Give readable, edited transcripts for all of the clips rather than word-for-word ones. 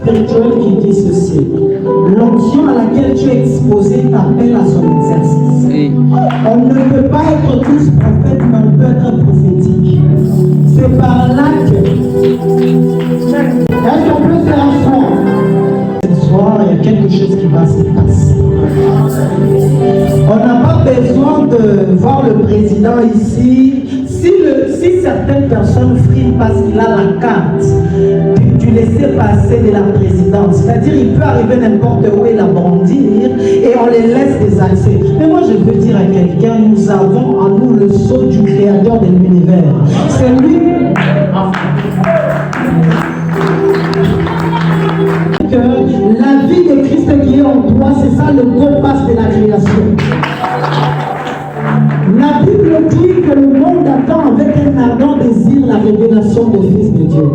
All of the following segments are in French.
spirituel qui dit ceci. L'onction à laquelle tu es exposé t'appelle à son exercice. Oui. On ne peut pas être tous prophètes, mais on peut être prophétique. C'est par là que... Est-ce qu'on peut faire un soir? Ce soir, il y a quelque chose qui va se passer. On n'a pas besoin de voir le président ici. Si certaines personnes friment parce qu'il a la carte du laisser-passer de la présidence, c'est-à-dire il peut arriver n'importe où et la brandir et on les laisse des accès. Mais moi je veux dire à quelqu'un, nous avons en nous le sceau du créateur de l'univers. C'est lui. Que la vie de Christ qui est en toi, c'est ça le compas de la création. La Bible dit que le monde attend avec un ardent désir la révélation du Fils de Dieu.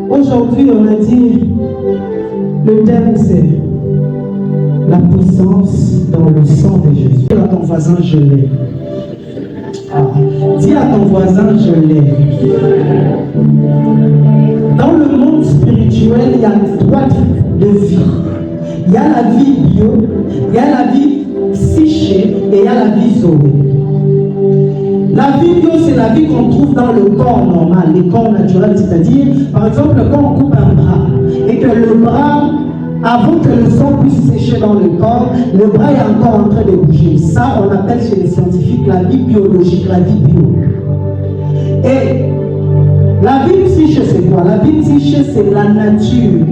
Aujourd'hui, on a dit, le thème c'est la puissance dans le sang de Jésus. Dis à ton voisin, je l'ai. Dis à ton voisin, je l'ai. Dans le monde spirituel, il y a 3 types de vie. Il y a la vie bio, il y a la vie psyché et il y a la vie zoé. La vie bio, c'est la vie qu'on trouve dans le corps normal, les corps naturels, c'est-à-dire, par exemple, quand on coupe un bras et que le bras, avant que le sang puisse sécher dans le corps, le bras est encore en train de bouger. Ça, on appelle chez les scientifiques la vie biologique, la vie bio. Et la vie psyché, c'est quoi? La vie psyché, c'est la nature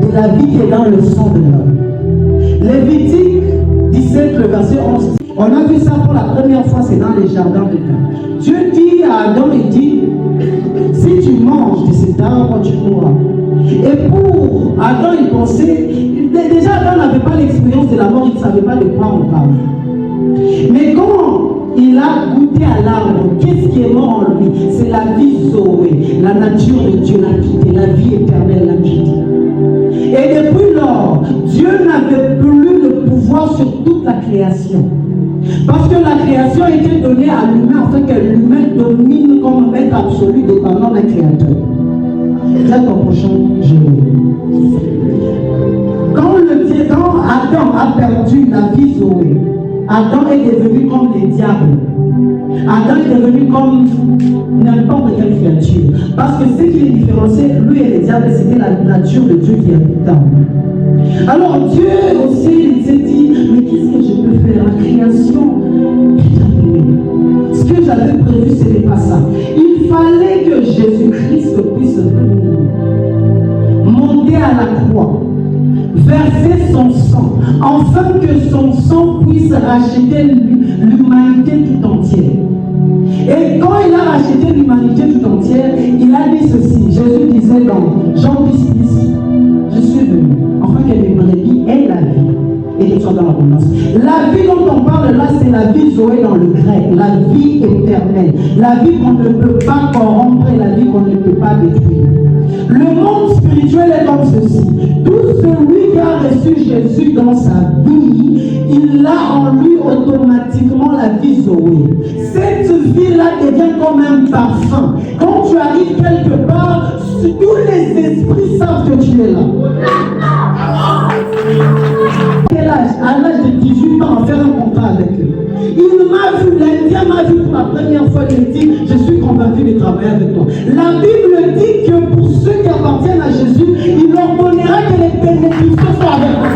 de la vie qui est dans le sang de l'homme. Lévitique 17, le verset 11. On a vu ça pour la première fois, c'est dans les jardins d'Éden. Dieu dit à Adam, il dit, si tu manges de cet arbre, tu mourras. Et pour Adam, il pensait, déjà Adam n'avait pas l'expérience de la mort, il ne savait pas de quoi on parle. Mais quand il a goûté à l'arbre, qu'est-ce qui est mort en lui? C'est la vie zoé, la nature de Dieu, la piété, la vie éternelle, la piété. Et depuis lors, Dieu n'avait plus le pouvoir sur toute la création. Parce que la création était donnée à l'humain afin que l'humain domine comme maître absolu dépendant d'un créateur. C'est ton prochain jour. Quand Adam a perdu la vie zoé, Adam est devenu comme les diables. Adam est devenu comme n'importe quelle créature. Parce que ce qui les différenciait, lui et les diables, c'était la nature de Dieu qui est dans lui. Alors Dieu aussi, il s'est dit, mais qu'est-ce que je peux faire? La création est terminée. Ce que j'avais prévu, ce n'est pas ça. Il fallait que Jésus-Christ puisse venir, monter à la croix, verser son sang, afin que son sang puisse racheter l'humanité tout entière. Et quand il a racheté l'humanité tout entière, il a dit ceci. Jésus disait dans Jean 10, je suis venu, afin que les brebis aient la vie et qu'ils soient dans l'abondance. La vie dont on parle là, c'est la vie zoé dans le grec, la vie éternelle, la vie qu'on ne peut pas corrompre et la vie qu'on ne peut pas détruire. Le monde spirituel est comme ceci. Tout celui qui a reçu Jésus dans sa vie, il a en lui automatiquement la vie zoé. Cette vie-là devient comme un parfum. Quand tu arrives quelque part, tous les esprits savent que tu es là. Quel âge? À l'âge de 18 ans, on fait un contrat avec eux. Il m'a vu, l'Indien m'a vu pour la première fois, il dit, je suis convaincu de travailler avec toi. La Bible dit que pour ceux qui appartiennent à Jésus, il leur donnera que les bénédictions soient avec eux.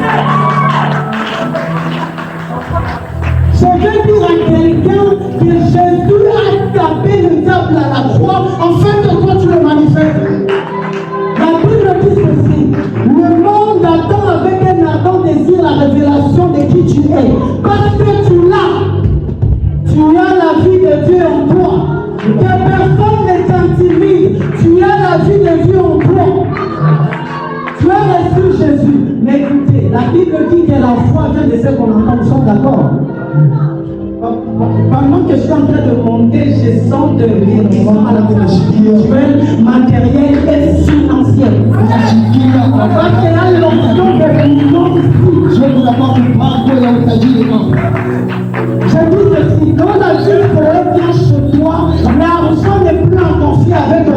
Je veux dire à quelqu'un que Jésus a tapé le diable à la croix, afin que toi tu le manifestes. La Bible dit ceci, le monde attend avec un ardent désir la révélation de qui tu es. Parce que tu l'as. Tu as la vie de Dieu en toi. Que personne ne t'intimide. Tu as la vie de Dieu en toi. Tu as reçu Jésus. Mais écoutez, la Bible dit que la foi vient de ce qu'on entend. Nous sommes d'accord? Pendant que je suis en train de monter, je sens de virement à la fois spirituelle, matérielle et financière. Parce que là, l'onction de l'union, je vais vous apporter une marque et on t'a dit les gens. Je dis ceci, quand la vie pourrait vient chez toi, l'argent n'est plus en conflit avec le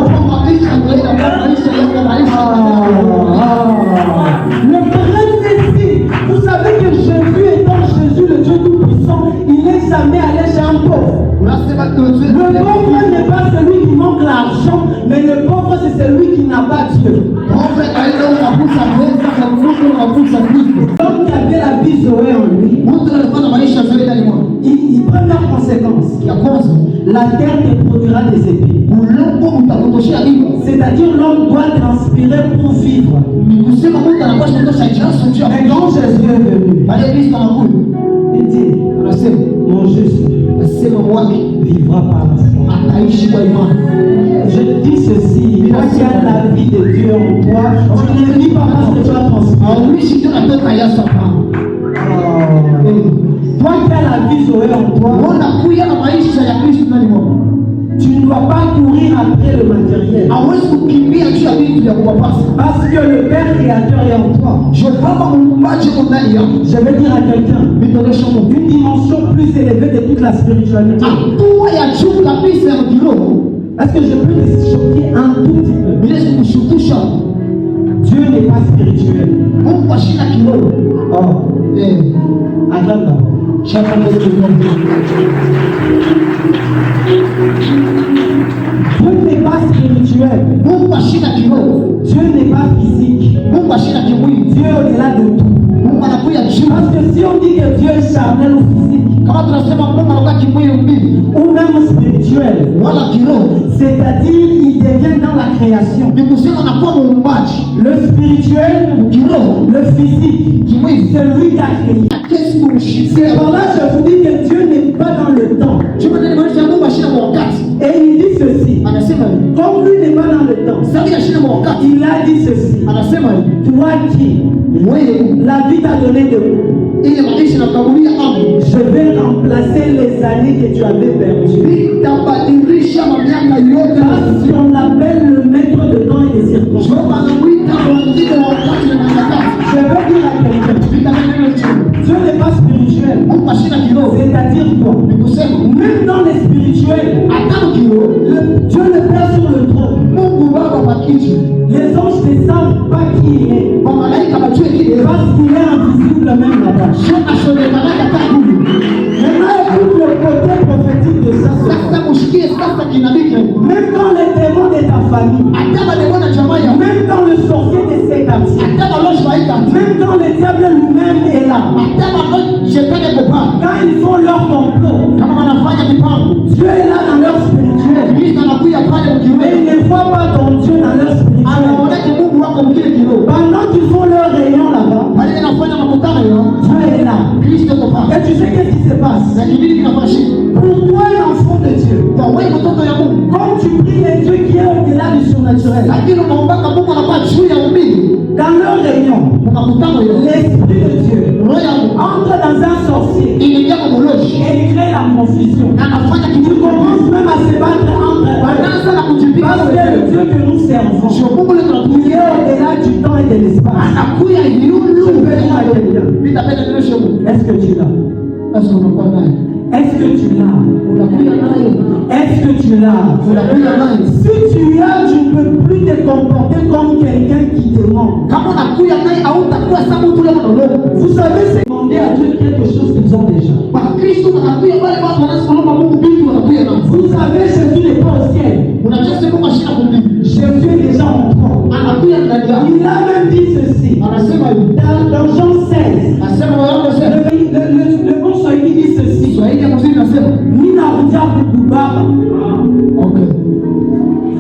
L'homme qui avait la vie Zoé en lui, il prend la conséquence. La terre te produira des épées. C'est-à-dire l'homme doit transpirer pour vivre. Mais quand Jésus est venu, il dit, mon Jésus vivra par la foi. Je dis ceci, quand il y a la vie de Dieu en toi, tu ne vis pas parce que tu as transpiré. Toi qui as la vie Zoé en toi, tu ne dois pas courir après le matériel. Parce que le Père créateur est en toi. Je vais dire à quelqu'un une dimension plus élevée de toute la spiritualité. Est-ce que je peux te choquer un tout petit peu? Dieu n'est pas spirituel. Oh. Attends. Dieu n'est pas spirituel. Dieu n'est pas physique. Dieu est au-delà de tout. Parce que si on dit que Dieu est charnel ou physique, ou même spirituel, c'est-à-dire il devient dans la création. Le spirituel, le physique, c'est lui qui a créé. C'est par là que je vous dis que Dieu n'est pas dans le temps. Et il dit ceci. Comme lui n'est pas dans le temps, il a dit ceci. Toi qui la vie t'a donné de vous, je vais remplacer les années que tu avais perdues. Parce qu'on appelle le maître de temps et des circonstances. Je veux dire à quelqu'un, Dieu n'est pas spirituel. C'est-à-dire quoi? Même dans les spirituels, Dieu le Père sur le trône. Les anges ne savent pas qui il est. Parce qu'il est invisible même là-bas. Maintenant, écoute le côté prophétique de ça. Même dans les démons de ta famille, même dans le sorcier de ses quartiers, même dans le diable lui-même est là. Quand ils font leur complot, Dieu est là dans leur spirituel. Mais ils ne voient pas ton Dieu dans leur spirituel. Pendant qu'ils font leur réunion là-bas, Dieu est là. Et tu sais qu'est-ce qui se passe? Pour toi, l'enfant de Dieu, quand tu pries les Dieu qui est au-delà du surnaturel, dans leur réunion, l'Esprit de Dieu entre dans un sorcier et il crée la confusion. Tu commences même à se battre entre eux. Parce que le Dieu que nous servons, il est au-delà du temps et de l'espace. Je peux dire à quelqu'un, est-ce que tu l'as? Est-ce que tu l'as? Est-ce que tu l'as? Si tu l'as, tu ne peux plus te comporter comme quelqu'un qui demande. Vous savez, c'est demander à Dieu quelque chose qu'ils ont déjà. Vous savez, Jésus n'est pas au ciel. Jésus est déjà en toi. Il a même dit ceci. Dans Jean 16, le bon Swahili dit ceci.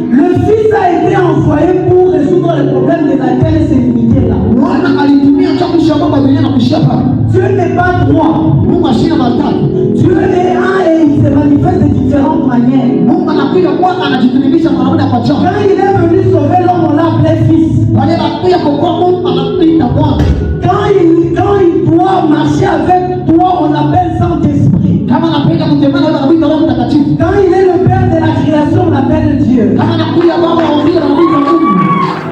Le Fils a été envoyé pour résoudre le problème de la terre et ses limités là. Dieu n'est pas trois. Dieu est un et il se manifeste de différentes manières. Quand il est venu sauver l'homme, on l'a appelé fils. Quand il doit marcher avec toi, on l'appelle Saint-Esprit. Quand il est le Père de la création, on l'appelle Dieu.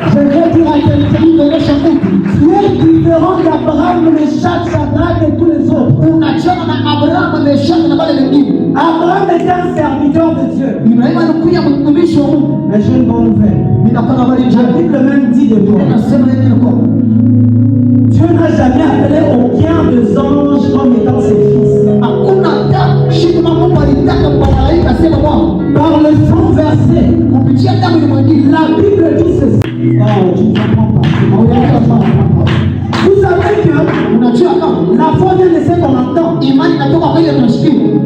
Je vais dire à quelqu'un, tu es différent d'Abraham, Meshach, Shadrach et tous les autres. Abraham était un serviteur de Dieu. Mais j'ai une bonne nouvelle. La Bible même dit de toi, Dieu n'a jamais appelé aucun des anges comme étant ses fils. Par le sang versé, la Bible dit ceci. Oh, tu ne comprends pas.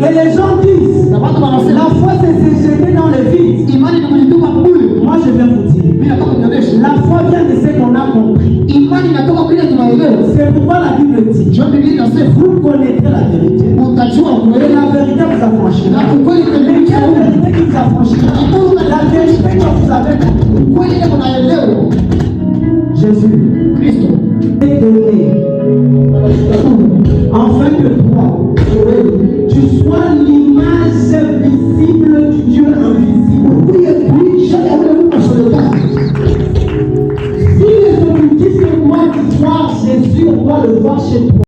Et les gens disent, la foi c'est se jeter dans le vide. Moi je vais vous dire, la foi vient de ce qu'on a compris. C'est pourquoi la Bible dit, vous connaîtrez la vérité. Et la vérité vous affranchira. Mais quelle vérité qui vous affranchira? La vérité que vous avez compris. Jésus, Christ, est donné afin que toi, tu sois l'image visible du Dieu invisible. Si les objectifs que moi de voir Jésus, on doit le voir chez toi.